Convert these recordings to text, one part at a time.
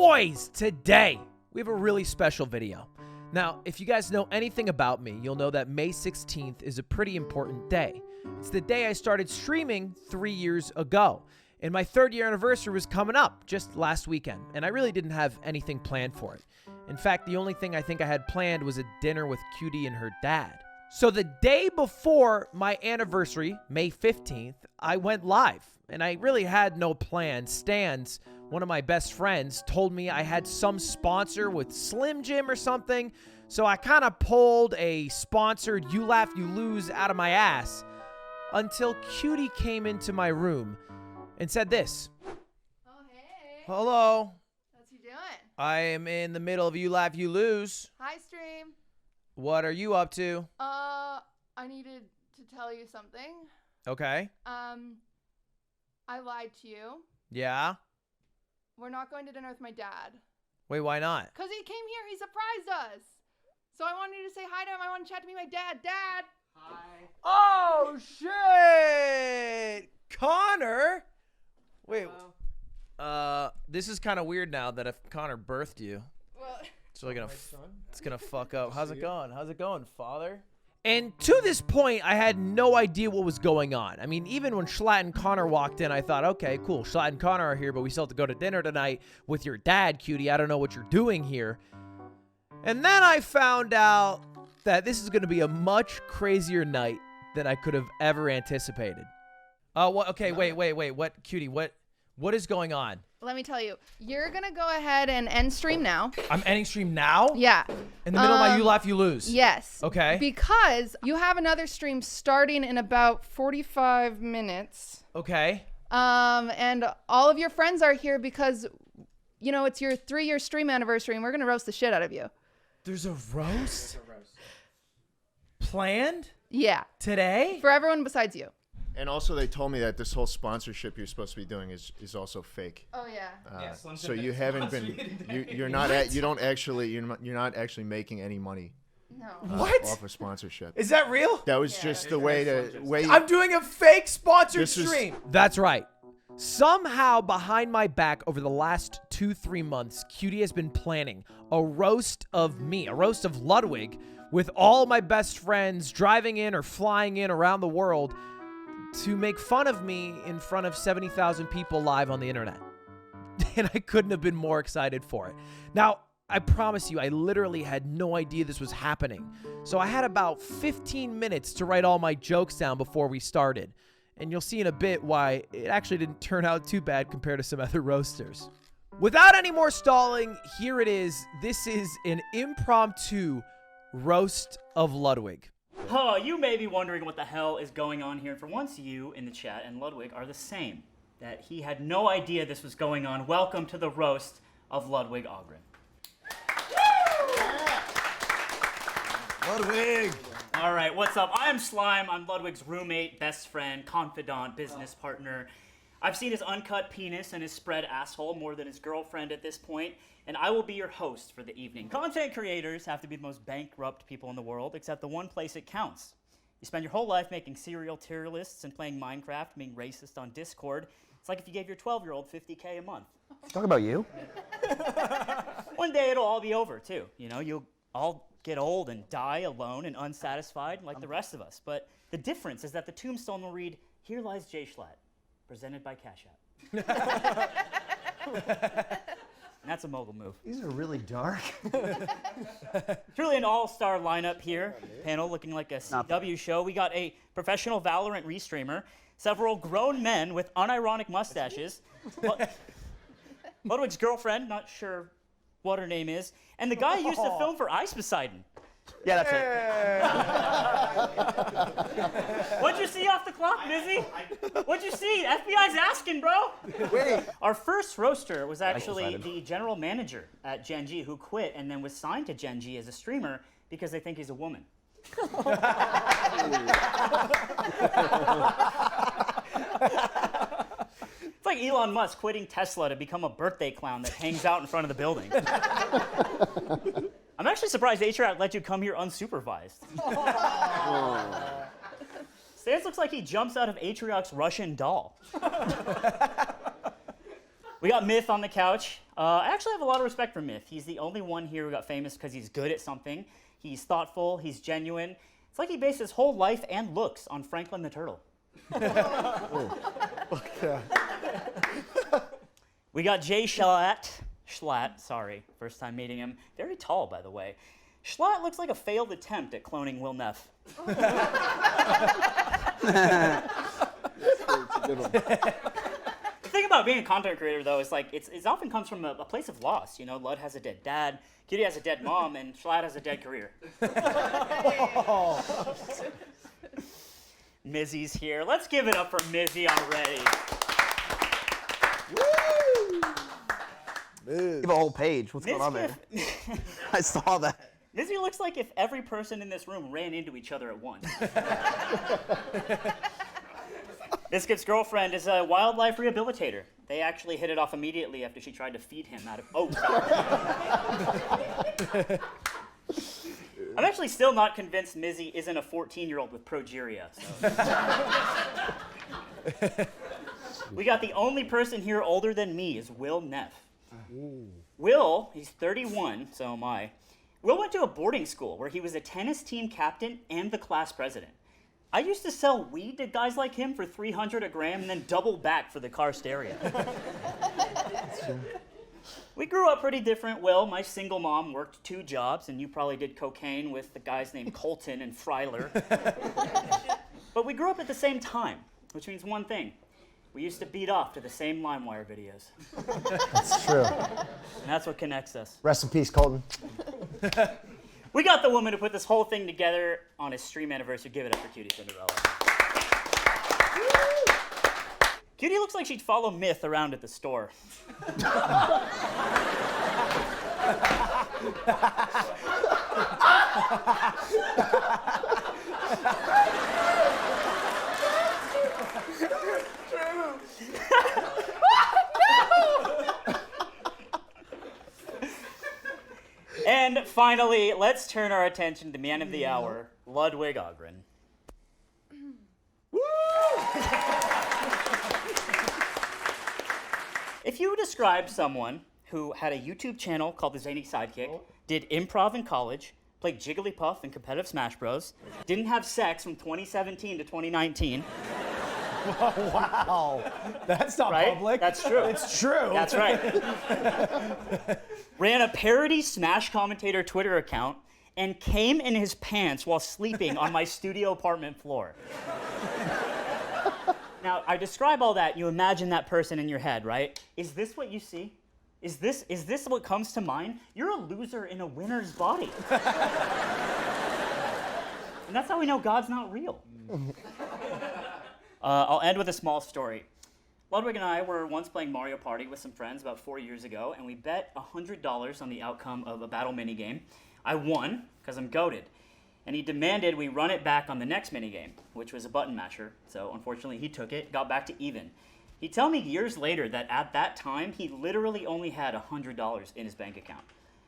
Boys, today we have a really special video. Now, if you guys know anything about me, you'll know that May 16th is a pretty important day. It's the day I started streaming 3 years ago, and my 3rd year anniversary was coming up just last weekend, and I really didn't have anything planned for it. In fact, the only thing I think I had planned was a dinner with Cutie and her dad. So the day before my anniversary, May 15th, I went live, and I really had no plan. Stans, one of my best friends, told me I had some sponsor with Slim Jim or something, so I kind of pulled a sponsored You Laugh, You Lose out of my ass until Cutie came into my room and said this. Oh, hey. Hello. What's you doing? I am in the middle of You Laugh, You Lose. Hi, stream. What are you up to? I needed to tell you something. Okay. I lied to you. Yeah? We're not going to dinner with my dad. Wait, why not? Because he came here, he surprised us. So I wanted to say hi to him. I want to chat to me, my dad. Dad! Hi. Oh, shit! Connor? Wait. This is kind of weird now that if Connor birthed you. Well, it's really gonna fuck up. How's it going? How's it going, father? And to this point, I had no idea what was going on. I mean, even when Schlatt and Connor walked in, I thought, okay, cool. Schlatt and Connor are here, but we still have to go to dinner tonight with your dad, Cutie. I don't know what you're doing here. And then I found out that this is going to be a much crazier night than I could have ever anticipated. Okay, wait. What, Cutie, what is going on? let me tell you. You're going to go ahead and end stream now. I'm ending stream now? Yeah. In the middle of my You Laugh, You Lose? Yes. Okay. Because you have another stream starting in about 45 minutes. Okay. And all of your friends are here because, you know, it's your 3-year stream anniversary and we're going to roast the shit out of you. There's a roast? Planned? Yeah. Today? For everyone besides you. And also, they told me that this whole sponsorship you're supposed to be doing is also fake. Oh yeah. So you haven't been. You're not. You don't actually. You're not actually making any money. No. What? Off of sponsorship. Is that real? That was just the way. I'm doing a fake sponsored This is- stream. That's right. Somehow behind my back over the last 2-3 months, Cutie has been planning a roast of me, a roast of Ludwig, with all my best friends driving in or flying in around the world to make fun of me in front of 70,000 people live on the internet. And I couldn't have been more excited for it. Now, I promise you, I literally had no idea this was happening. So I had about 15 minutes to write all my jokes down before we started. And you'll see in a bit why it actually didn't turn out too bad compared to some other roasters. Without any more stalling, here it is. This is an impromptu roast of Ludwig. Oh, you may be wondering what the hell is going on here. For once, you in the chat and Ludwig are the same. That he had no idea this was going on. Welcome to the roast of Ludwig Ogren. Ludwig. All right, what's up? I am Slime. I'm Ludwig's roommate, best friend, confidant, business partner. I've seen his uncut penis and his spread asshole more than his girlfriend at this point, and I will be your host for the evening. Content creators have to be the most bankrupt people in the world, except the one place it counts. You spend your whole life making serial tier lists and playing Minecraft, being racist on Discord. It's like if you gave your 12-year-old $50K a month. Talk about you. One day it'll all be over, too. You know, you'll all get old and die alone and unsatisfied like the rest of us. But the difference is that the tombstone will read, "Here lies Jay Schlatt, presented by Cash App." And that's a mogul move. These are really dark. Truly an all-star lineup here. Panel looking like a CW show. We got a professional Valorant restreamer, several grown men with unironic mustaches, Ludwig's girlfriend, not sure what her name is, and the guy who used to film for Ice Poseidon. Yeah, that's it. What'd you see off the clock, Mizzy? What'd you see? FBI's asking, bro. Wait. Our first roaster was actually the general manager at Gen G who quit and then was signed to Gen G as a streamer because they think he's a woman. It's like Elon Musk quitting Tesla to become a birthday clown that hangs out in front of the building. I'm actually surprised Atrat let you come here unsupervised. Stans looks like he jumps out of Atriarch's Russian doll. We got Myth on the couch. I actually have a lot of respect for Myth. He's the only one here who got famous because he's good at something. He's thoughtful, he's genuine. It's like he based his whole life and looks on Franklin the Turtle. We got Jay Schlatt, sorry, first time meeting him. Very tall, by the way. Schlatt looks like a failed attempt at cloning Will Neff. The thing about being a content creator, though, is like it often comes from a place of loss. You know, Lud has a dead dad, Kitty has a dead mom, and Schlatt has a dead career. Mizzy's here. Let's give it up for Mizzy already. You have a whole page. What's going on there? I saw that. Mizzy looks like if every person in this room ran into each other at once. Biscuit's girlfriend is a wildlife rehabilitator. They actually hit it off immediately after she tried to feed him out of... Oh, sorry. I'm actually still not convinced Mizzy isn't a 14-year-old with progeria. So. We got the only person here older than me is Will Neff. Will, he's 31, so am I. Will went to a boarding school where he was a tennis team captain and the class president. I used to sell weed to guys like him for $300 a gram and then double back for the car stereo. We grew up pretty different. Will, my single mom, worked 2 jobs, and you probably did cocaine with the guys named Colton and Freiler. But we grew up at the same time, which means one thing. We used to beat off to the same LimeWire videos. That's true. And that's what connects us. Rest in peace, Colton. We got the woman who put this whole thing together on his stream anniversary. Give it up for Cutie Cinderella. Cutie looks like she'd follow Myth around at the store. And finally, let's turn our attention to the man of the hour, Ludwig Ogren. If you describe someone who had a YouTube channel called The Zany Sidekick, did improv in college, played Jigglypuff in competitive Smash Bros, didn't have sex from 2017 to 2019. Wow. That's not Right? public. That's true. It's true. That's right. Ran a parody Smash commentator Twitter account and came in his pants while sleeping on my studio apartment floor. Now, I describe all that, you imagine that person in your head, right? Is this what you see? Is this what comes to mind? You're a loser in a winner's body. And that's how we know God's not real. I'll end with a small story. Ludwig and I were once playing Mario Party with some friends about 4 years ago, and we bet $100 on the outcome of a battle minigame. I won, because I'm goated. And he demanded we run it back on the next minigame, which was a button masher. So unfortunately, he took it, got back to even. He'd tell me years later that at that time, he literally only had $100 in his bank account.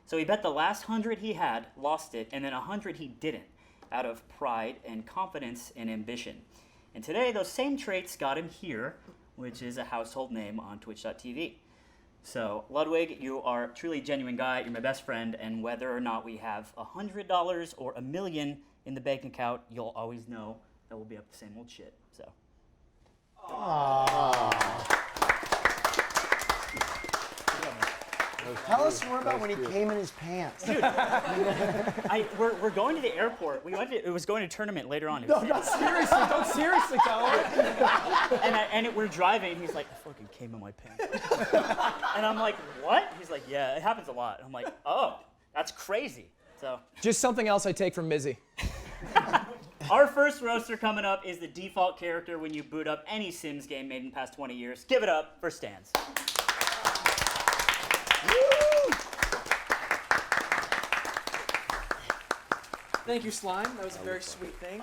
So he bet the last 100 he had, lost it, and then 100 he didn't, out of pride and confidence and ambition. And today, those same traits got him here, which is a household name on Twitch.tv. So, Ludwig, you are a truly genuine guy. You're my best friend, and whether or not we have $100 or $1 million in the bank account, you'll always know that we'll be up the same old shit. So. Tell us more about when he came in his pants. Dude, we're going to the airport. It was going to a tournament later on. No, not seriously. Don't seriously tell him. And we're driving, and he's like, I fucking came in my pants. And I'm like, what? He's like, yeah, it happens a lot. And I'm like, oh, that's crazy. So. Just something else I take from Mizzy. Our first roaster coming up is the default character when you boot up any Sims game made in the past 20 years. Give it up for Stans. Thank you, Slime. That was a very sweet thing.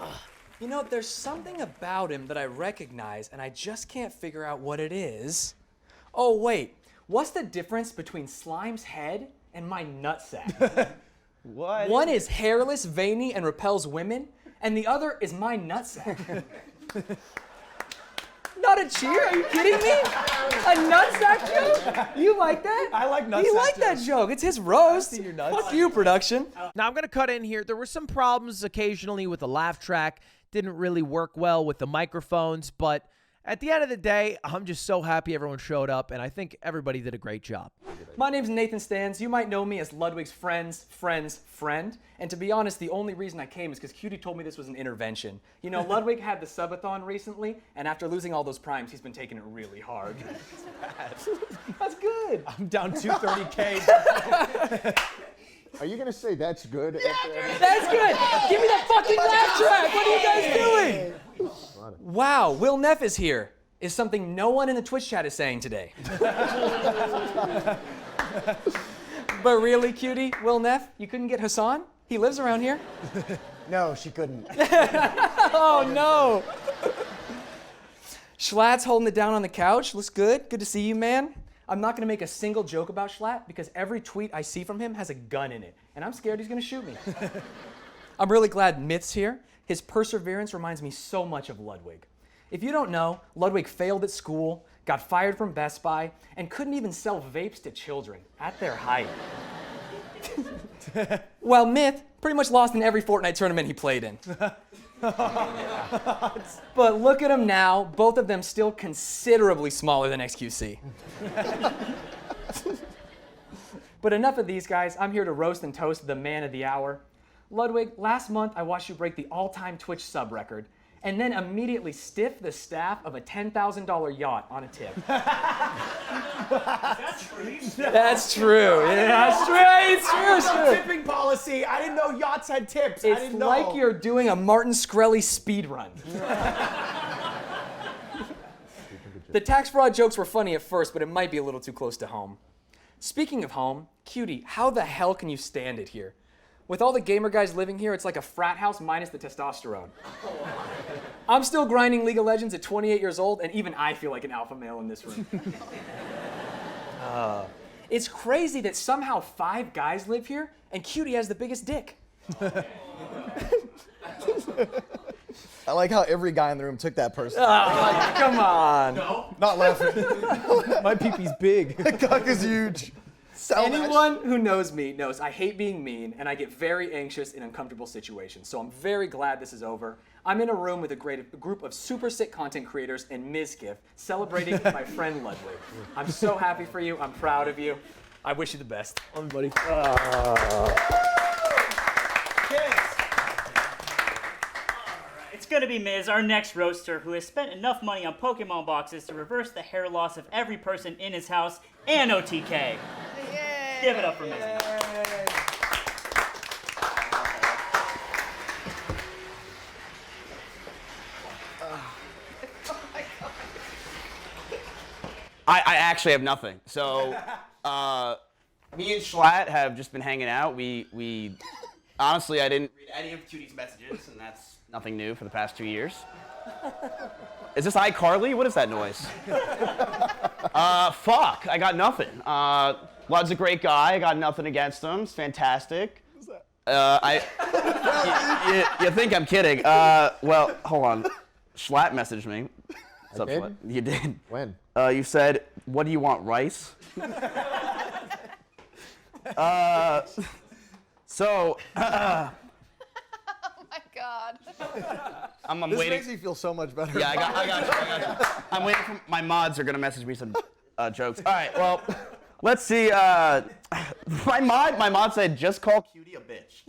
You know, there's something about him that I recognize, and I just can't figure out what it is. Oh, wait. What's the difference between Slime's head and my nutsack? What? One is hairless, veiny, and repels women, and the other is my nutsack. not a cheer? Are you kidding me? A nutsack joke? You like that? I like nutsack He liked that jokes. joke. It's his roast. your nuts. Fuck you, production. Now I'm gonna cut in here. There were some problems occasionally with the laugh track. Didn't really work well with the microphones, but at the end of the day, I'm just so happy everyone showed up, and I think everybody did a great job. My name's Nathan Stans. You might know me as Ludwig's friend's friend. And to be honest, the only reason I came is because Cutie told me this was an intervention. You know, Ludwig had the subathon recently, and after losing all those primes, he's been taking it really hard. That's good. I'm down 230K. Are you gonna say that's good? That's good. Give me that fucking laugh track. What are you guys doing? Wow, Will Neff is here. Is something no one in the Twitch chat is saying today. But really, Cutie, Will Neff, you couldn't get Hassan? He lives around here. No, she couldn't. Oh no. Schlatt's holding it down on the couch. Looks good. Good to see you, man. I'm not gonna make a single joke about Schlatt because every tweet I see from him has a gun in it, and I'm scared he's gonna shoot me. I'm really glad Myth's here. His perseverance reminds me so much of Ludwig. If you don't know, Ludwig failed at school, got fired from Best Buy, and couldn't even sell vapes to children at their height. While Myth pretty much lost in every Fortnite tournament he played in. But look at them now, both of them still considerably smaller than XQC. But enough of these guys. I'm here to roast and toast the man of the hour. Ludwig, last month I watched you break the all-time Twitch sub record and then immediately stiff the staff of a $10,000 yacht on a tip. That's true. Yeah, that's true. It's true. It's true. Tipping policy. I didn't know yachts had tips. I It's didn't know. like you're doing a Martin Shkreli speed run. The tax fraud jokes were funny at first, but it might be a little too close to home. Speaking of home, Cutie, how the hell can you stand it here? With all the gamer guys living here, it's like a frat house minus the testosterone. I'm still grinding League of Legends at 28 years old, and even I feel like an alpha male in this room. It's crazy that somehow 5 guys live here, and Cutie has the biggest dick. I like how every guy in the room took that person. Come on. Not laughing. My pee-pee's big. The cock is huge. Sell that Anyone who knows me knows I hate being mean, and I get very anxious in uncomfortable situations. So I'm very glad this is over. I'm in a room with a group of super sick content creators and Mizkif celebrating my friend Ludwig. I'm so happy for you. I'm proud of you. I wish you the best. Buddy. It's gonna be Miz, our next roaster, who has spent enough money on Pokemon boxes to reverse the hair loss of every person in his house and OTK. Yay. Give it up for Miz. I actually have nothing. So, me and Schlatt have just been hanging out. We honestly, I didn't read any of Cutie's messages, and that's nothing new for the past 2 years. Is this iCarly? What is that noise? Fuck, I got nothing. Lud's a great guy. I got nothing against him. It's fantastic. You think I'm kidding? Well, hold on. Schlatt messaged me. What's up, did? Schlatt? You did. When? You said, "What do you want, rice?" So. Oh my God. I'm This waiting. makes me feel so much better. Yeah, I got you. I'm waiting for my mods are gonna message me some jokes. All right, well, let's see. My mod said just call Cutie a bitch.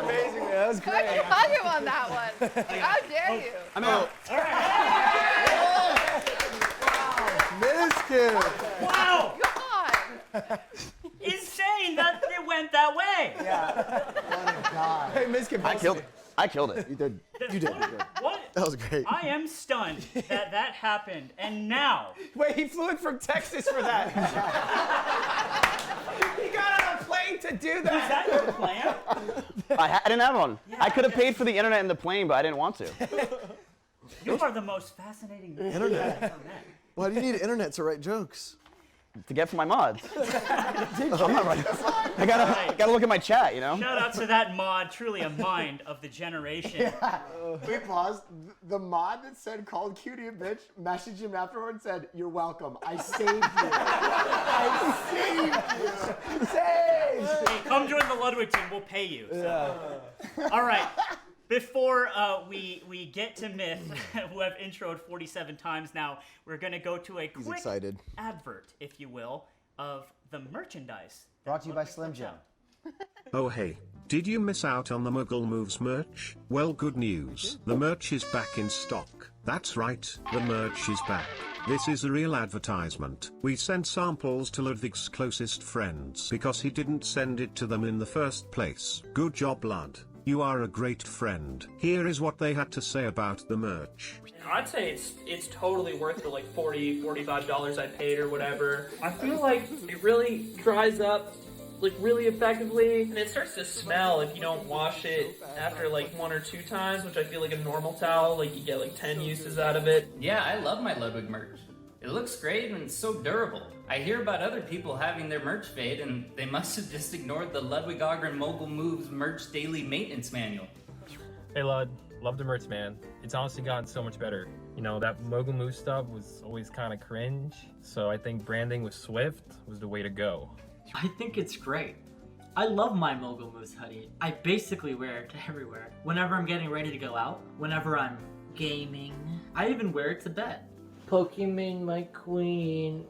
Amazing, man. That was How'd great. you hug him on that one? How dare you? I'm out. Mizkif. Wow! God. Insane that it went that way. Hey, Mizkif, I killed it. You did. You did. What? That was great. I am stunned that happened, and now Wait, he flew in from Texas for that. He got on a plane to do is that. that your plan? I didn't have one. I could have paid for the internet and the plane, but I didn't want to. You are the most fascinating man Internet. I've ever met. Why do you need internet to write jokes? to get for my mods. I gotta look at my chat, you know? Shout out to that mod, truly a mind of the generation. Wait, pause. The mod that said called Cutie a bitch messaged him afterward and said, "You're welcome. I saved you. I saved you. Saved." Hey, come join the Ludwig team. We'll pay you. So. All right. Before we get to Myth, who I've introed 47 times now, we're going to go to a quick excited. advert, if you will, of the merchandise. Brought to you by Slim Jim. Oh hey, did you miss out on the Muggle Moves merch? Well, good news. The merch is back in stock. That's right, the merch is back. This is a real advertisement. We sent samples to Ludwig's closest friends because he didn't send it to them in the first place. Good job, Lud. You are a great friend. Here is what they had to say about the merch. I'd say it's totally worth the like $45 I paid or whatever. I feel like it really dries up like really effectively, and it starts to smell if you don't wash it after like 1 or 2 times, which I feel like a normal towel, like you get like 10 uses out of it. Yeah, I love my Ludwig merch. It looks great and it's so durable. I hear about other people having their merch fade, and they must have just ignored the Ludwig Ogren Mogul Moves merch daily maintenance manual. Hey Lud, love the merch, man. It's honestly gotten so much better. You know, that Mogul Moves stuff was always kind of cringe, so I think branding with Swift was the way to go. I think it's great. I love my Mogul Moves hoodie. I basically wear it to everywhere. Whenever I'm getting ready to go out, whenever I'm gaming, I even wear it to bed. Pokemon, my queen.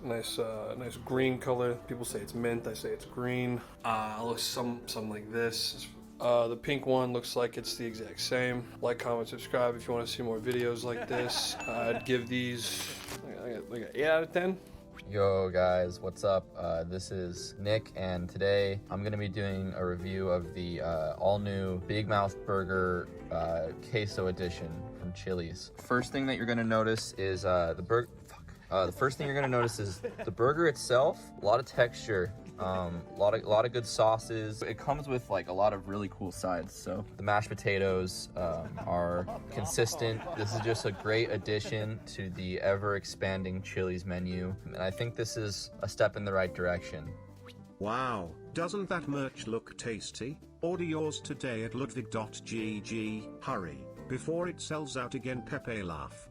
Nice green color. People say it's mint. I say it's green. It looks something like this. The pink one looks like it's the exact same. Like, comment, subscribe if you want to see more videos like this. I'd give these like an 8 out of 10. Yo guys, what's up? This is Nick, and today I'm gonna be doing a review of the all new Big Mouth Burger Queso Edition from Chili's. First thing that you're gonna notice is the burger itself. A lot of texture, a lot of good sauces. It comes with like a lot of really cool sides. So the mashed potatoes are consistent. This is just a great addition to the ever expanding Chili's menu, and I think this is a step in the right direction. Wow, doesn't that merch look tasty? Order yours today at ludwig.gg. Hurry, before it sells out again. Pepe laugh.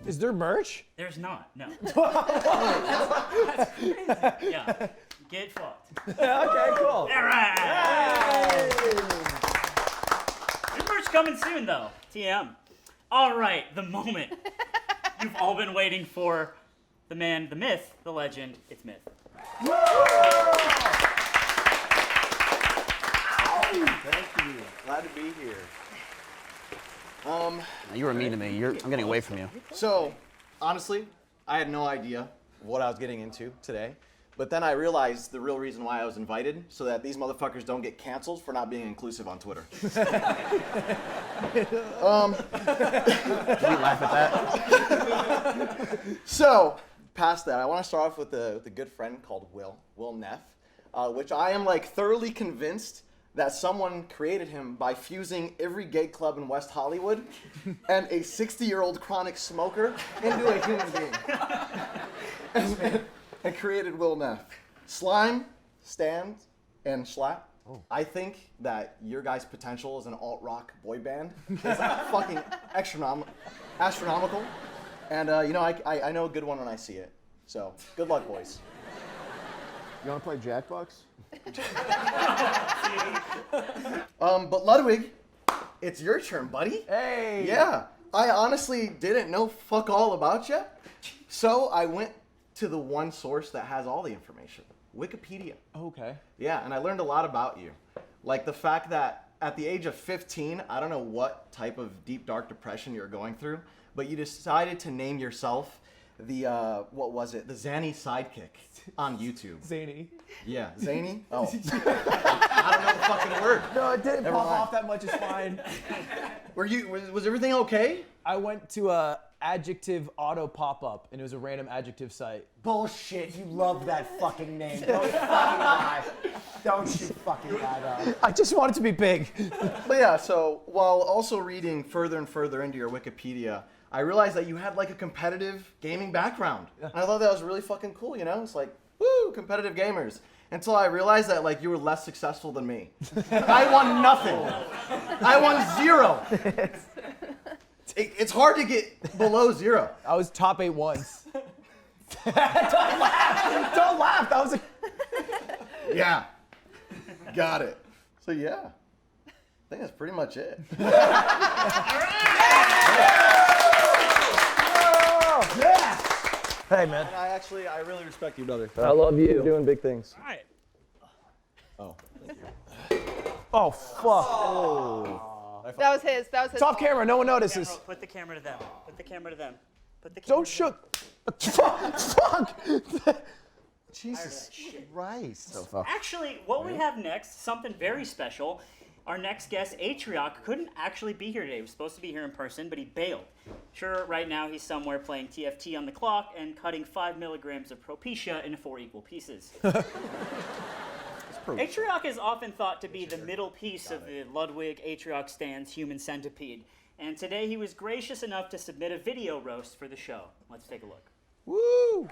Is there merch? There's not, no. Yeah, get fucked. Okay, cool. All right. Your merch coming soon, though. TM. All right, the moment you've all been waiting for. The man, the myth, the legend. It's Myth. Thank you. Glad to be here. You were mean to me. I'm getting away from you. So, honestly, I had no idea what I was getting into today. But then I realized the real reason why I was invited, so that these motherfuckers don't get canceled for not being inclusive on Twitter. Can we laugh at that? So, past that, I want to start off with a good friend called Will Neff, which I am like thoroughly convinced that someone created him by fusing every gay club in West Hollywood and a 60-year-old chronic smoker into a human being. And created Will Neff. Slime, Stand, and Schlatt. I think that your guys' potential as an alt-rock boy band is fucking astronomical. And, you know, I know a good one when I see it. So, good luck, boys. You want to play Jackbox? But Ludwig, it's your turn, buddy. Hey. Yeah. I honestly didn't know fuck all about you. So I went to the one source that has all the information, Wikipedia. Okay. Yeah, and I learned a lot about you. Like the fact that at the age of 15, I don't know what type of deep, dark depression you're going through, but you decided to name yourself the, what was it? The Zanny Sidekick on YouTube. Zany. Yeah, Zany? Oh. I don't know the fucking word. No, it didn't Never pop mind. off that much. It's fine. Was everything okay? I went to a adjective auto pop-up, and it was a random adjective site. Bullshit, you love that fucking name. Don't fucking lie. Don't you fucking lie, though. I just want it to be big. But yeah, so while also reading further and further into your Wikipedia, I realized that you had like a competitive gaming background. And I thought that was really fucking cool, you know? It's like, woo, competitive gamers. Until I realized that like you were less successful than me. I won nothing. I won 0. It's hard to get below 0. I was top 8 once. Don't laugh. That was a... Yeah. Got it. So yeah. I think that's pretty much it. Hey, man. And I really respect you, brother. I love you. You're doing big things. All right. Oh, thank you. Oh, fuck. Oh. That was his. That was his. It's off camera. No one notices. Put the camera to them. Put the camera to them. Put the camera Don't to shoot. Fuck. Jesus Christ. Actually, what we have next, something very special. Our next guest, Atrioc, couldn't actually be here today. He was supposed to be here in person, but he bailed. Sure, right now he's somewhere playing TFT on the clock and cutting 5 milligrams of Propecia into 4 equal pieces. Atrioc is often thought to be the middle piece of the Ludwig Atrioc Stands Human Centipede. And today he was gracious enough to submit a video roast for the show. Let's take a look. Woo!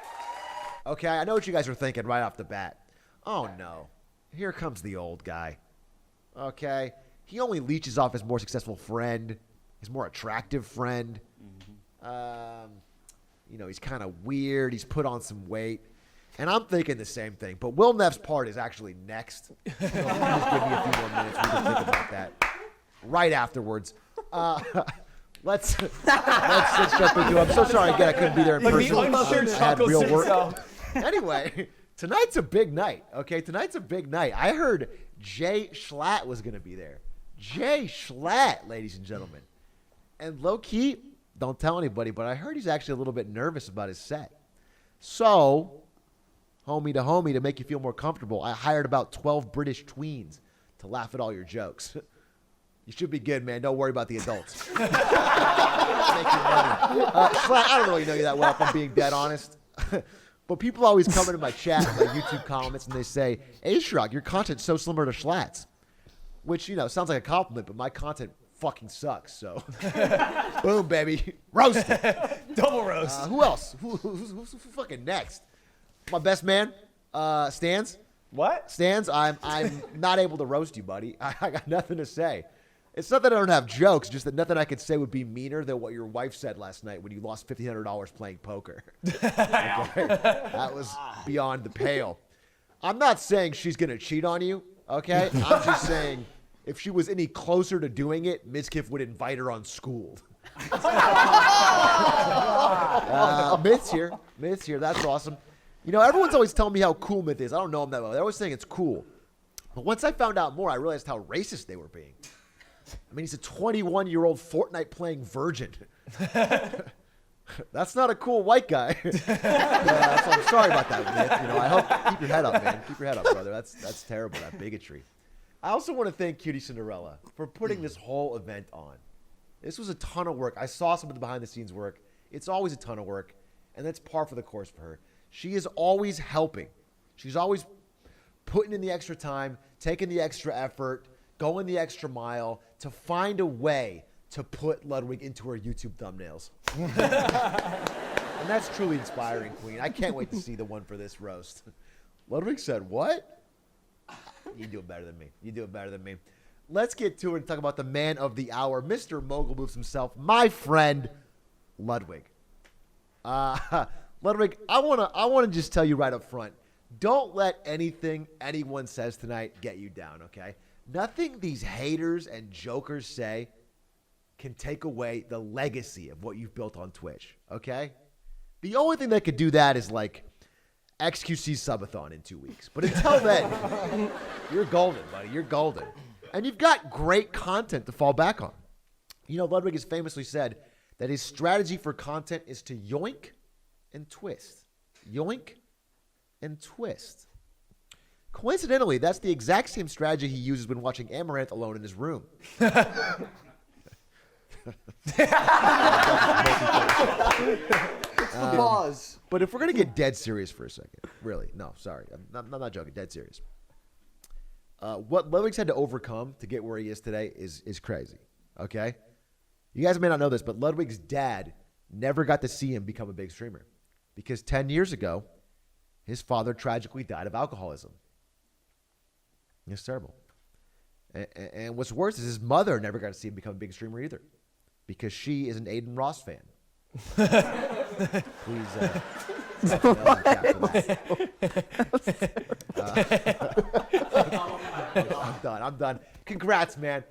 Okay, I know what you guys are thinking right off the bat. Oh no, here comes the old guy. Okay, he only leeches off his more successful friend, his more attractive friend. You know, he's kind of weird. He's put on some weight. And I'm thinking the same thing. But Will Neff's part is actually next. So just give me a few more minutes. We can think about that right afterwards. Let's jump into it. I'm so sorry again I couldn't be there in person. I had real work. Anyway, tonight's a big night. Okay, tonight's a big night. I heard Jay Schlatt was going to be there. Jay Schlatt, ladies and gentlemen. And low-key, don't tell anybody, but I heard he's actually a little bit nervous about his set. So, homie to homie, to make you feel more comfortable, I hired about 12 British tweens to laugh at all your jokes. You should be good, man. Don't worry about the adults. Make your money. Schlatt, I don't really know you that well, if I'm being dead honest. But people always come into my chat, my YouTube comments, and they say, Atrioc, your content's so similar to Schlatt's. Which, you know, sounds like a compliment, but my content fucking sucks, so. Boom, baby. Roasted. Double roast. Who else? Who's fucking next? My best man, Stans. What? Stans, I'm not able to roast you, buddy. I got nothing to say. It's not that I don't have jokes, just that nothing I could say would be meaner than what your wife said last night when you lost $1,500 playing poker. Okay? That was beyond the pale. I'm not saying she's going to cheat on you, okay? I'm just saying if she was any closer to doing it, Mizkif would invite her on School. Myth's here. Myth's here. That's awesome. You know, everyone's always telling me how cool Myth is. I don't know him that well. They're always saying it's cool. But once I found out more, I realized how racist they were being. I mean, he's a 21-year-old Fortnite-playing virgin. That's not a cool white guy. So I'm sorry about that, Myth. You know, I hope keep your head up, man. Keep your head up, brother. That's terrible. That bigotry. I also want to thank Cutie Cinderella for putting this whole event on. This was a ton of work. I saw some of the behind-the-scenes work. It's always a ton of work, and that's par for the course for her. She is always helping. She's always putting in the extra time, taking the extra effort, going the extra mile to find a way to put Ludwig into her YouTube thumbnails. And that's truly inspiring, Queen. I can't wait to see the one for this roast. Ludwig said, what? You do it better than me. You do it better than me. Let's get to it and talk about the man of the hour, Mr. Mogul Moves himself, my friend, Ludwig. Ludwig, I wanna just tell you right up front, don't let anything anyone says tonight get you down, okay? Nothing these haters and jokers say can take away the legacy of what you've built on Twitch, okay? The only thing that could do that is like XQC subathon in 2 weeks. But until then, you're golden, buddy. You're golden. And you've got great content to fall back on. You know, Ludwig has famously said that his strategy for content is to yoink and twist. Yoink and twist. Coincidentally, that's the exact same strategy he uses when watching Amaranth alone in his room. Pause. But if we're going to get dead serious for a second, really, no, sorry. I'm not joking, dead serious. What Ludwig's had to overcome to get where he is today is crazy, okay? You guys may not know this, but Ludwig's dad never got to see him become a big streamer because 10 years ago, his father tragically died of alcoholism. It's terrible. And what's worse is his mother never got to see him become a big streamer either because she is an Aiden Ross fan. Please. I'm done. Congrats, man.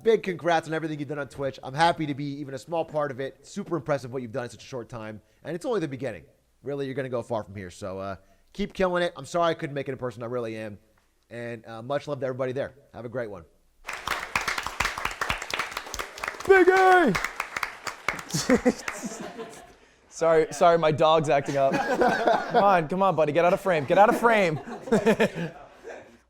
Big congrats on everything you've done on Twitch. I'm happy to be even a small part of it. Super impressive what you've done in such a short time. And it's only the beginning. Really, you're going to go far from here. So keep killing it. I'm sorry I couldn't make it in person. I really am. And much love to everybody there. Have a great one. Big A! Sorry, my dog's acting up. Come on, buddy, get out of frame. Get out of frame.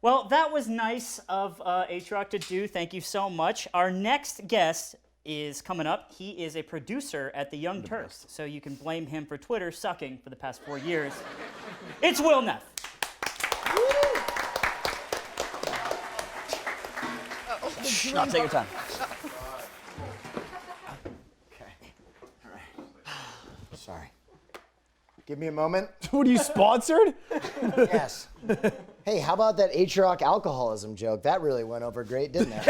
Well, that was nice of H-Rock to do. Thank you so much. Our next guest is coming up. He is a producer at the Young Turks, so you can blame him for Twitter sucking for the past 4 years. It's Will Neff. No, take your time. Sorry. Give me a moment. What, are you sponsored? Yes. Hey, how about that H-Rock alcoholism joke? That really went over great, didn't it?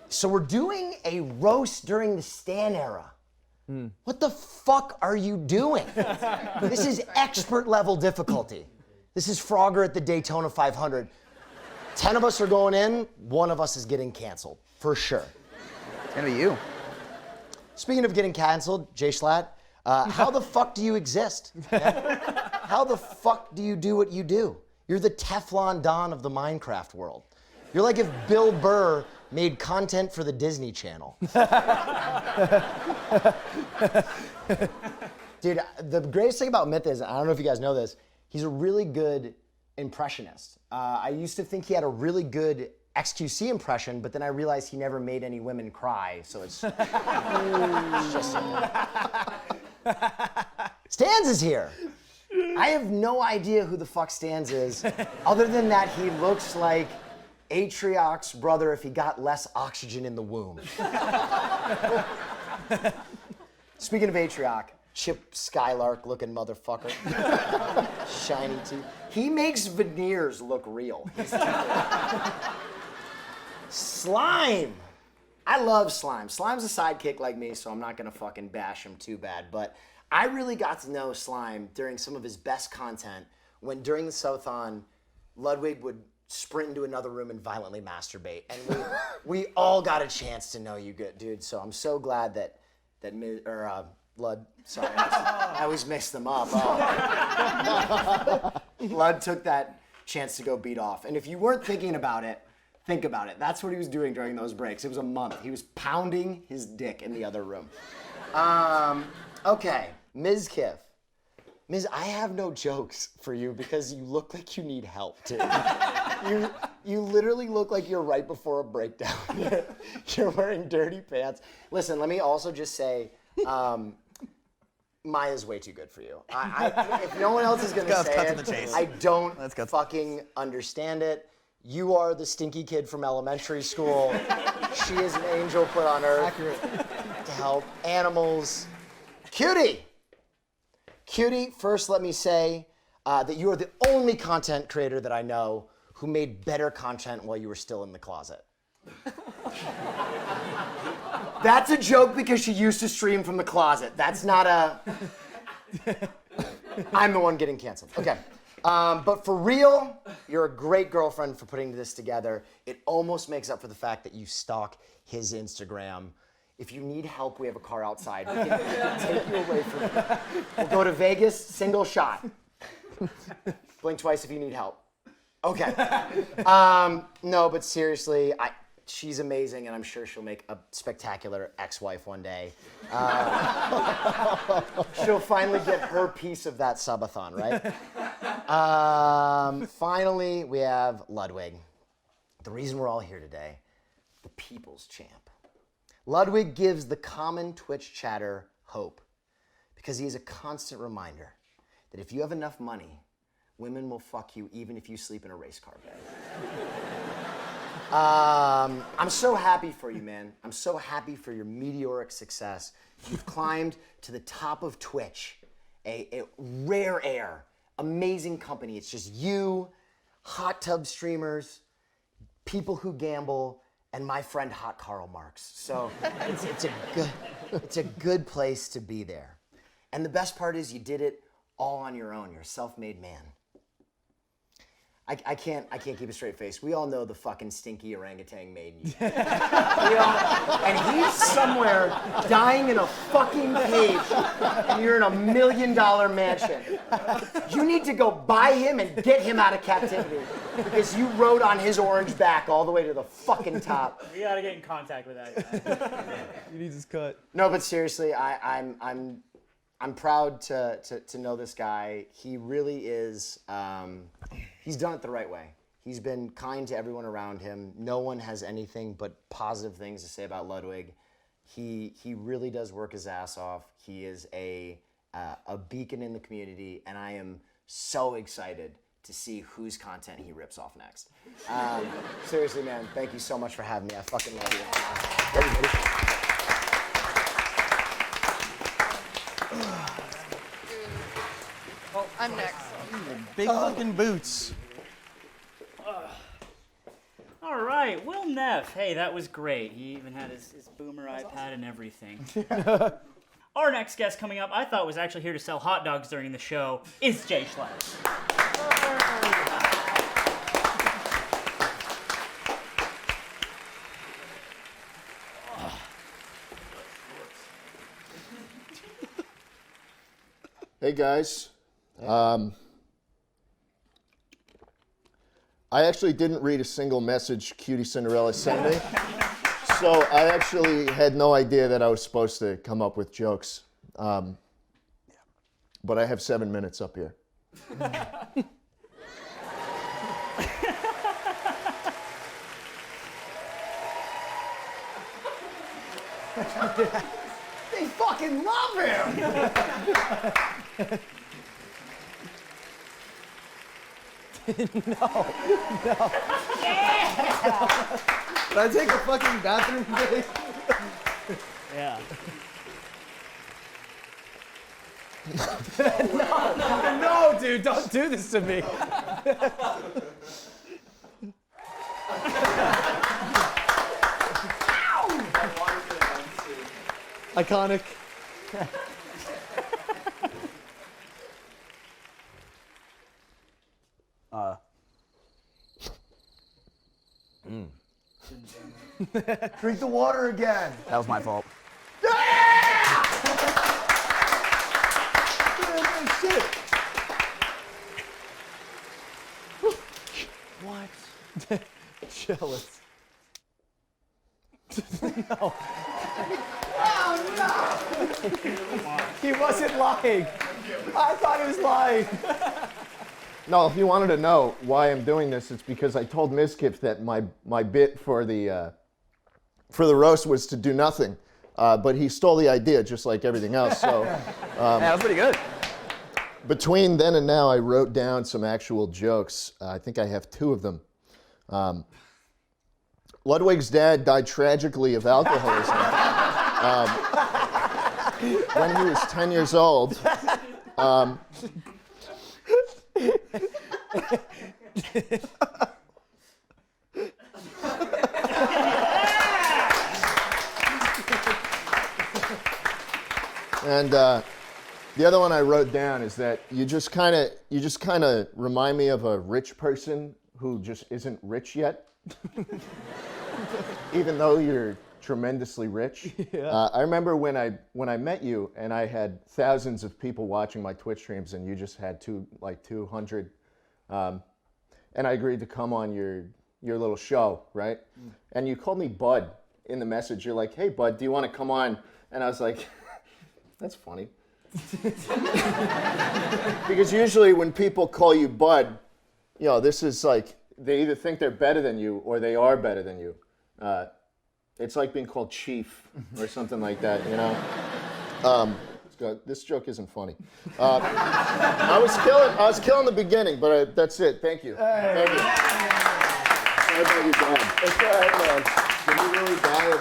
So we're doing a roast during the Stan era. What the fuck are you doing? This is expert level difficulty. This is Frogger at the Daytona 500. 10 of us are going in, 1 of us is getting canceled, for sure. It's gonna be you. Speaking of getting canceled, Jay Schlatt, how the fuck do you exist? Man? How the fuck do you do what you do? You're the Teflon Don of the Minecraft world. You're like if Bill Burr made content for the Disney Channel. Dude, the greatest thing about Myth is, I don't know if you guys know this, he's a really good impressionist. I used to think he had a really good XQC impression, but then I realized he never made any women cry, so it's just... Stans is here. I have no idea who the fuck Stans is, other than that he looks like Atrioch's brother if he got less oxygen in the womb. Speaking of Atrioch, Chip Skylark looking motherfucker. Shiny teeth. He makes veneers look real. Slime. I love Slime. Slime's a sidekick like me, so I'm not gonna fucking bash him too bad, but I really got to know Slime during some of his best content when during the Sothon, Ludwig would sprint into another room and violently masturbate. And we all got a chance to know you good, dude. So I'm so glad that Lud, sorry, I always mix them up. Oh. Lud took that chance to go beat off. And if you weren't thinking about it, think about it. That's what he was doing during those breaks. It was a month. He was pounding his dick in the other room. Okay, Ms. Kiff. Ms., I have no jokes for you because you look like you need help, too. You literally look like you're right before a breakdown. You're wearing dirty pants. Listen, let me also just say, Maya's way too good for you. If no one else is going to say it, I don't fucking understand it. You are the stinky kid from elementary school. She is an angel put on earth to help animals. Cutie! Cutie, first let me say that you are the only content creator that I know who made better content while you were still in the closet. That's a joke because she used to stream from the closet. That's not a... I'm the one getting canceled. Okay. But for real, you're a great girlfriend for putting this together. It almost makes up for the fact that you stalk his Instagram. If you need help, we have a car outside. We can take you away from it. We'll go to Vegas, single shot. Blink twice if you need help. Okay. No, but seriously, she's amazing, and I'm sure she'll make a spectacular ex-wife one day. She'll finally get her piece of that subathon, right? Finally, we have Ludwig. The reason we're all here today, the people's champ. Ludwig gives the common Twitch chatter hope because he is a constant reminder that if you have enough money, women will fuck you even if you sleep in a race car bed. I'm so happy for you, man. I'm so happy for your meteoric success. You've climbed to the top of Twitch, a rare air, amazing company. It's just you, hot tub streamers, people who gamble, and my friend Hot Karl Marx. So it's a good place to be there. And the best part is you did it all on your own. You're a self-made man. I can't keep a straight face. We all know the fucking stinky orangutan made you. And he's somewhere dying in a fucking cage, and you're in $1 million mansion. You need to go buy him and get him out of captivity because you rode on his orange back all the way to the fucking top. We gotta get in contact with that guy. He needs his cut. No, but seriously, I'm proud to know this guy. He really is. He's done it the right way. He's been kind to everyone around him. No one has anything but positive things to say about Ludwig. He really does work his ass off. He is a beacon in the community, and I am so excited to see whose content he rips off next. Seriously, man, thank you so much for having me. I fucking love you. Well, I'm next. Big fucking boots. All right, Will Neff. Hey, that was great. He even had his boomer iPad and everything. Our next guest coming up, I thought was actually here to sell hot dogs during the show, is Jay Schlatt. Hey guys. I actually didn't read a single message Cutie Cinderella sent me. So I actually had no idea that I was supposed to come up with jokes. But I have 7 minutes up here. They fucking love him! No. Yeah! Did I take a fucking bathroom break? Yeah. No, dude, don't do this to me. Iconic. Drink the water again. That was my fault. Shit. What? Jealous. No. Oh no! He wasn't lying. I thought he was lying. No, if you wanted to know why I'm doing this, it's because I told Mizkif that my bit for the roast was to do nothing, but he stole the idea just like everything else. So yeah, that was pretty good. Between then and now, I wrote down some actual jokes. I think I have 2 of them. Ludwig's dad died tragically of alcoholism when he was 10 years old. And the other one I wrote down is that you just kind of remind me of a rich person who just isn't rich yet, even though you're tremendously rich. Yeah. I remember when I met you and I had thousands of people watching my Twitch streams and you just had 200, and I agreed to come on your little show, right? And you called me Bud in the message. You're like, hey Bud, do you want to come on? And I was like, that's funny. Because usually when people call you Bud, you know, this is like, they either think they're better than you or they are better than you. It's like being called Chief or something like that, you know? This joke isn't funny. I was killing the beginning, but that's it. Thank you. Thank you. Sorry about your dad. It's all right, man. Did he really die of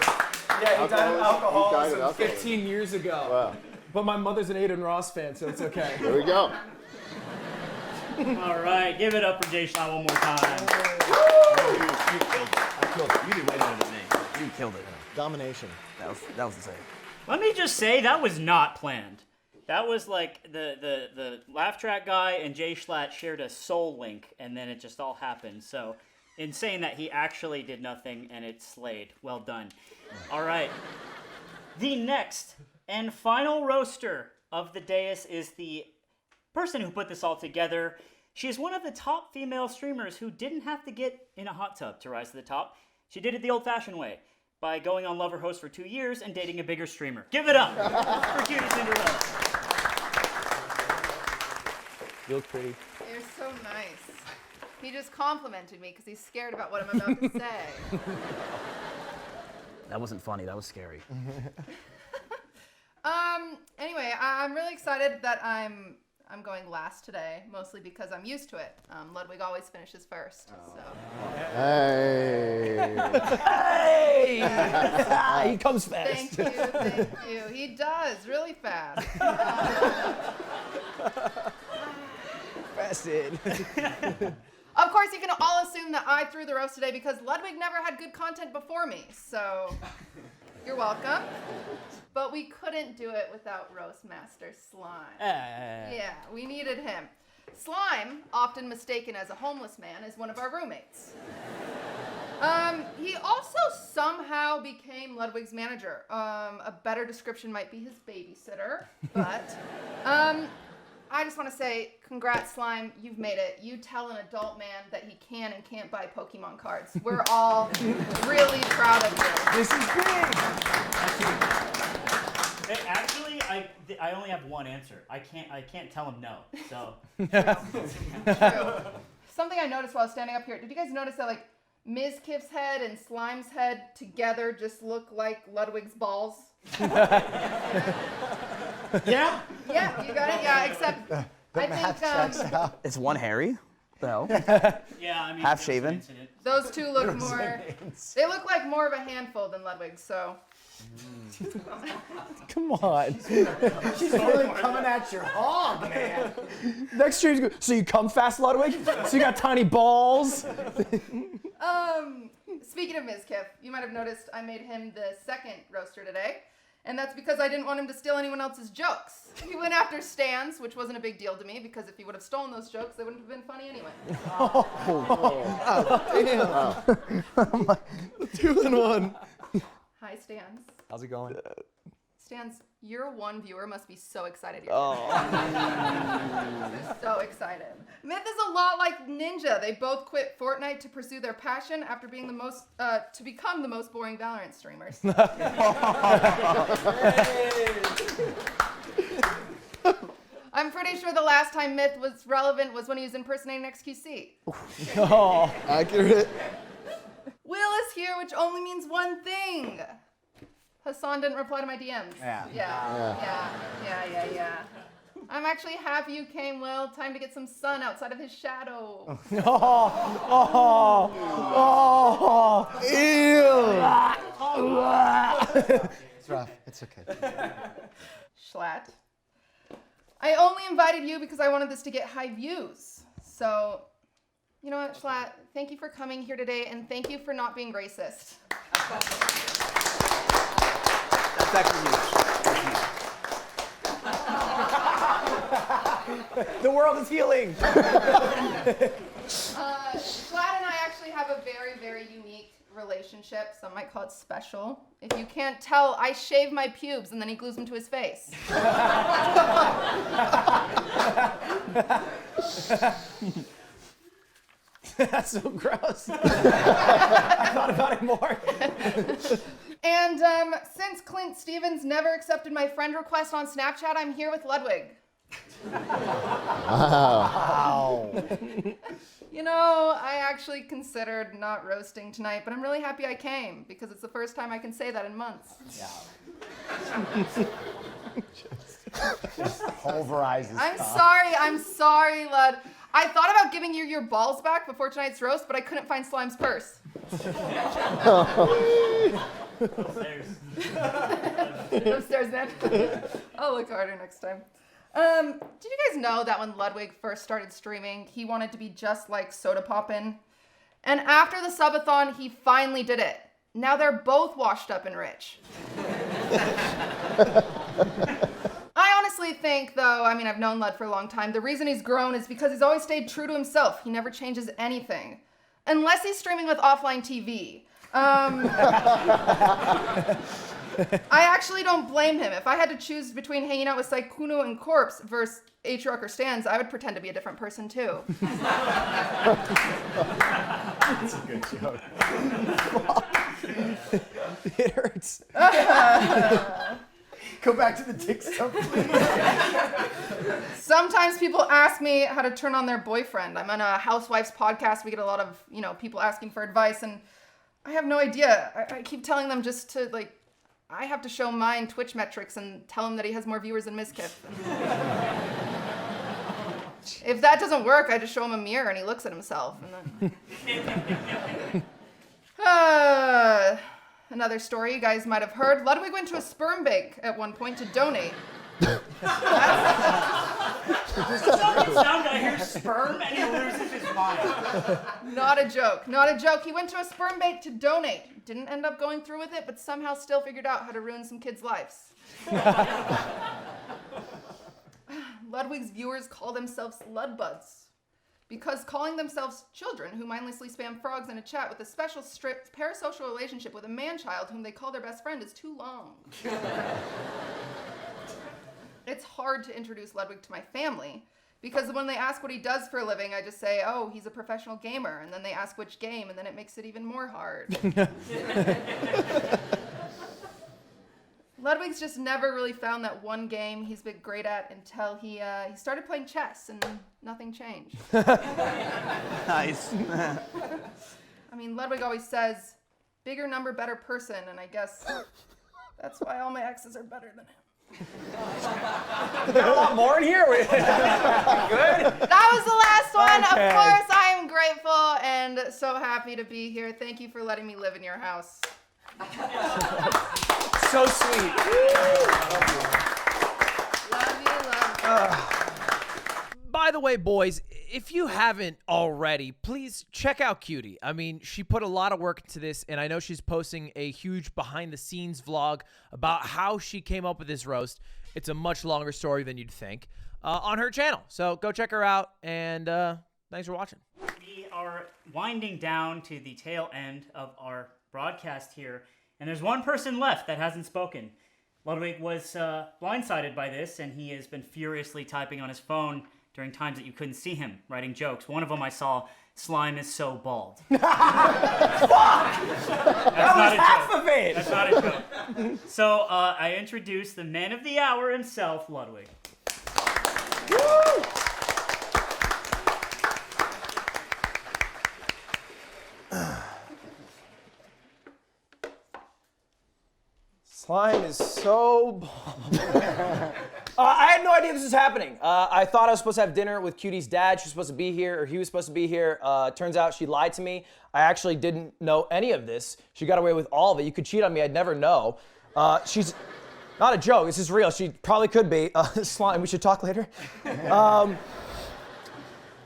Yeah, he died of alcoholism alcoholism? 15 years ago. Wow. But my mother's an Aiden Ross fan, so it's okay. There we go. All right, give it up for Jay Schlatt one more time. You killed it. You did way better than me. You killed it. Domination. That was insane. Let me just say that was not planned. That was like the laugh track guy and Jay Schlatt shared a soul link, and then it just all happened. So, in saying that, he actually did nothing, and it slayed. Well done. All right. The next and final roaster of the dais is the person who put this all together. She is one of the top female streamers who didn't have to get in a hot tub to rise to the top. She did it the old-fashioned way, by going on Lover Host for 2 years and dating a bigger streamer. Give it up for Cutie Cinderella. You look pretty. You're so nice. He just complimented me because he's scared about what I'm about to say. That wasn't funny. That was scary. Anyway, I'm really excited that I'm going last today, mostly because I'm used to it. Ludwig always finishes first. So. Hey. Hey! He comes fast. Thank you. He does, really fast. Fasted. Of course, you can all assume that I threw the roast today because Ludwig never had good content before me, so you're welcome. But we couldn't do it without Roast Master Slime. Yeah, we needed him. Slime, often mistaken as a homeless man, is one of our roommates. He also somehow became Ludwig's manager. A better description might be his babysitter, but I just want to say, congrats, Slime. You've made it. You tell an adult man that he can and can't buy Pokemon cards. We're all really proud of you. This is big. Hey, actually, I only have one answer. I can't tell him no. So. True. Something I noticed while standing up here. Did you guys notice that like Ms. Kiff's head and Slime's head together just look like Ludwig's balls? Yeah. Yeah, you got it. Yeah, except I think It's one Harry. The hell? Yeah, I mean. Half shaven. those two look more. They look like more of a handful than Ludwig. So. Come on. She's really coming at your hog, man. Next stream's good. So you come fast, Ludwig? So you got tiny balls? Speaking of Ms. Kiff, you might have noticed I made him the second roaster today. And that's because I didn't want him to steal anyone else's jokes. He went after Stan's, which wasn't a big deal to me, because if he would have stolen those jokes, they wouldn't have been funny anyway. Damn. 2 in 1. Hi, Stan's. How's it going? Stan's, your one viewer must be so excited you're Oh. here. So excited. Myth is a lot like Ninja. They both quit Fortnite to pursue their passion after being to become the most boring Valorant streamers. I'm pretty sure the last time Myth was relevant was when he was impersonating XQC. Oh, accurate. Will is here, which only means one thing. Hassan didn't reply to my DMs. Yeah. I'm actually happy you came, Will. Time to get some sun outside of his shadow. Ew. It's rough. It's okay. Schlatt. I only invited you because I wanted this to get high views. So, you know what, Schlatt? Thank you for coming here today, and thank you for not being racist. That's actually huge. The world is healing. Schlatt and I actually have a very, very unique relationship. Some might call it special. If you can't tell, I shave my pubes and then he glues them to his face. That's so gross. I thought about it more. And since Clint Stevens never accepted my friend request on Snapchat, I'm here with Ludwig. Wow. You know, I actually considered not roasting tonight, but I'm really happy I came because it's the first time I can say that in months. Yeah. Just pulverizes. I'm sorry, Lud. I thought about giving you your balls back before tonight's roast, but I couldn't find Slime's purse. Upstairs. Upstairs, man. I'll look harder next time. Did you guys know that when Ludwig first started streaming, he wanted to be just like Soda Poppin'? And after the subathon, he finally did it. Now they're both washed up and rich. I honestly think, though, I mean, I've known Lud for a long time, the reason he's grown is because he's always stayed true to himself. He never changes anything. Unless he's streaming with offline TV. I actually don't blame him. If I had to choose between hanging out with Saikuno and Corpse versus H-Rock or Stans, I would pretend to be a different person too. That's a good joke. It hurts. Go back to the dick stuff, please. Sometimes people ask me how to turn on their boyfriend. I'm on a Housewives podcast. We get a lot of, people asking for advice, and I have no idea. I keep telling them just to, I have to show mine Twitch metrics and tell him that he has more viewers than Miskiff. If that doesn't work, I just show him a mirror and he looks at himself. And then... Another story you guys might have heard. Ludwig went to a sperm bank at one point to donate. Sound guy hears sperm and he loses his mind. Not a joke. Not a joke. He went to a sperm bank to donate. Didn't end up going through with it, but somehow still figured out how to ruin some kids' lives. Ludwig's viewers call themselves Ludbuds because calling themselves children who mindlessly spam frogs in a chat with a special strict parasocial relationship with a man-child whom they call their best friend is too long. It's hard to introduce Ludwig to my family because when they ask what he does for a living, I just say, oh, he's a professional gamer. And then they ask which game, and then it makes it even more hard. Ludwig's just never really found that one game he's been great at until he started playing chess, and nothing changed. Nice. I mean, Ludwig always says, bigger number, better person, and I guess that's why all my exes are better than him. Got a lot more in here. Good. That was the last one. Okay. Of course, I am grateful and so happy to be here. Thank you for letting me live in your house. So sweet. Love you. By the way, boys, if you haven't already, please check out Cutie. I mean, she put a lot of work into this, and I know she's posting a huge behind-the-scenes vlog about how she came up with this roast. It's a much longer story than you'd think on her channel. So go check her out, and thanks for watching. We are winding down to the tail end of our broadcast here, and there's one person left that hasn't spoken. Ludwig was blindsided by this, and he has been furiously typing on his phone during times that you couldn't see him, writing jokes. One of them I saw, Slime is so bald. Fuck! That's not a half joke. of it! That's not a joke. So I introduce the man of the hour himself, Ludwig. Woo! Slime is so bald. I had no idea this was happening. I thought I was supposed to have dinner with Cutie's dad. She was supposed to be here, or he was supposed to be here. Turns out she lied to me. I actually didn't know any of this. She got away with all of it. You could cheat on me, I'd never know. She's not a joke, this is real. She probably could be. Slime, we should talk later.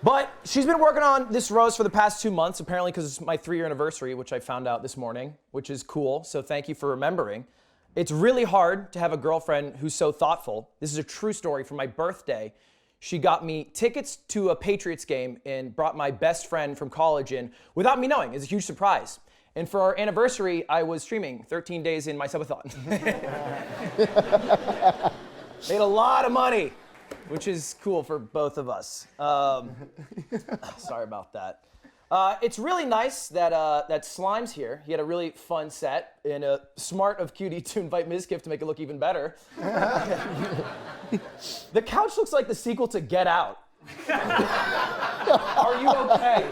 But she's been working on this roast for the past 2 months, apparently because it's my 3-year anniversary, which I found out this morning, which is cool, so thank you for remembering. It's really hard to have a girlfriend who's so thoughtful. This is a true story. For my birthday, she got me tickets to a Patriots game and brought my best friend from college in without me knowing. It's a huge surprise. And for our anniversary, I was streaming 13 days in my subathon. Made a lot of money, which is cool for both of us. Sorry about that. It's really nice that Slime's here. He had a really fun set, and smart of Cutie to invite Miskiff to make it look even better. The couch looks like the sequel to Get Out. Are you okay?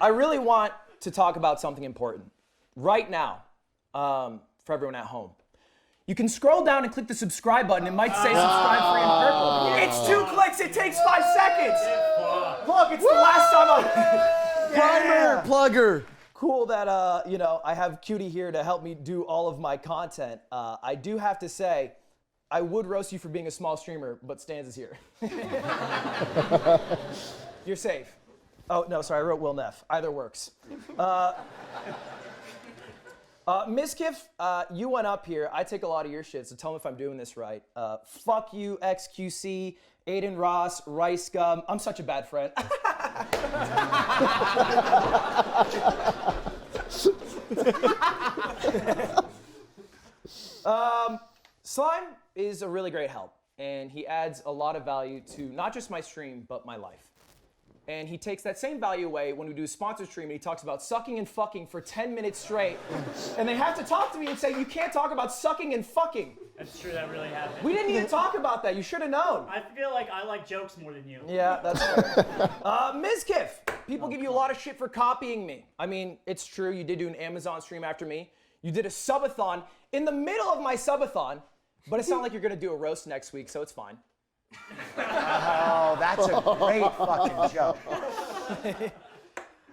I really want to talk about something important right now for everyone at home. You can scroll down and click the subscribe button. It might say subscribe free in purple. It's 2 clicks. It takes 5 seconds. Look, it's the last time Primer, plugger. Cool that, you know, I have Cutie here to help me do all of my content. I do have to say, I would roast you for being a small streamer, but Stans is here. You're safe. Oh, no, sorry, I wrote Will Neff. Either works. Ms. Kiff, you went up here. I take a lot of your shit, so tell me if I'm doing this right. Fuck you, XQC, Aiden Ross, Rice Gum. I'm such a bad friend. Slime is a really great help, and he adds a lot of value to not just my stream, but my life. And he takes that same value away when we do a sponsor stream and he talks about sucking and fucking for 10 minutes straight. And they have to talk to me and say, you can't talk about sucking and fucking. That's true, that really happened. We didn't even talk about that. You should have known. I feel like I like jokes more than you. Yeah, that's fair. Ms. Kiff, people give you a lot of shit for copying me. I mean, it's true, you did do an Amazon stream after me. You did a subathon in the middle of my subathon, but it's not like you're gonna do a roast next week, so it's fine. Oh, that's a great fucking joke.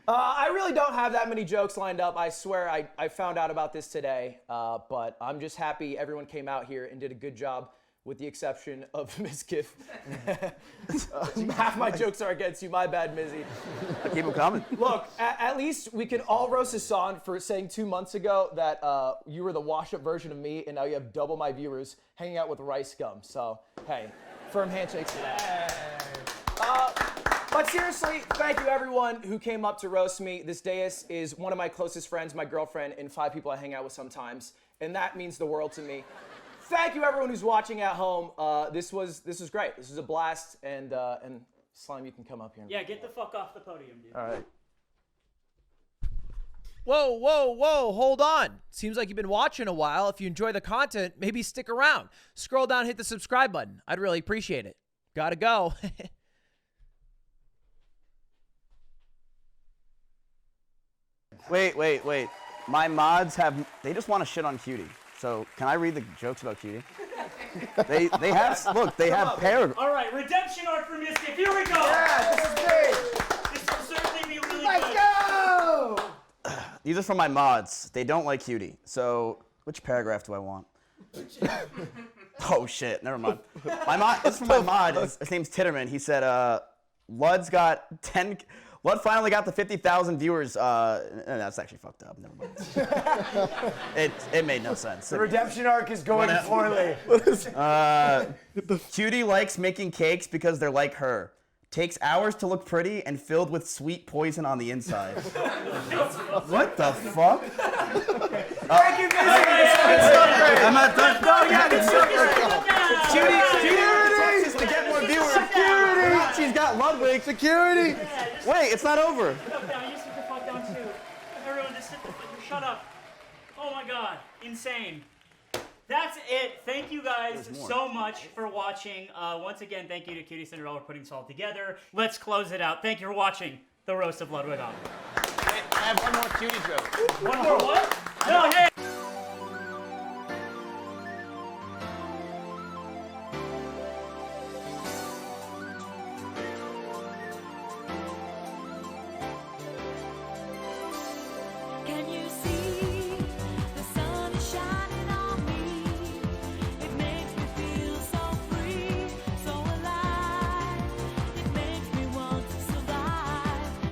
I really don't have that many jokes lined up. I swear I found out about this today, but I'm just happy everyone came out here and did a good job, with the exception of Ms. Kiff. Half my jokes are against you. My bad, Mizzy. I keep them coming. Look, at least we can all roast Hassan for saying 2 months ago that you were the wash-up version of me, and now you have double my viewers hanging out with Rice Gum. So, hey, firm handshakes. But seriously, thank you everyone who came up to roast me. This dais is one of my closest friends, my girlfriend, and 5 people I hang out with sometimes, and that means the world to me. Thank you everyone who's watching at home. This was great. This was a blast, and Slime, you can come up here. Yeah, get the fuck off the podium, dude. All right. Whoa, whoa, whoa, hold on. Seems like you've been watching a while. If you enjoy the content, maybe stick around. Scroll down, hit the subscribe button. I'd really appreciate it. Gotta go. Wait. My mods they just want to shit on Cutie. So can I read the jokes about Cutie? they have paragraphs. All right, redemption arc for Mystic. Here we go. Yeah, this is great. This will certainly be really Let's good. go! These are from my mods. They don't like Cutie. So which paragraph do I want? Oh shit, never mind. This is from my mod. His name's Titterman. He said, Lud's got 10. Lud finally got the 50,000 viewers. That's actually fucked up. Never mind. It made no sense. The redemption arc is going poorly. Cutie likes making cakes because they're like her. Takes hours to look pretty and filled with sweet poison on the inside. What the fuck? Thank you, Mizzy. I'm not done. No, yeah, it's so great. Cutie to get more viewers. Security. She's got Ludwig. Security. Wait, it's not over. Sit the fuck down. You sit the fuck down too. Everyone, just shut up. Oh my god, insane. That's it. Thank you guys so much for watching. Once again, thank you to Cutie Cinderella for putting this all together. Let's close it out. Thank you for watching the Roast of Ludwig. I have one more Cutie joke. One more what? No, hey.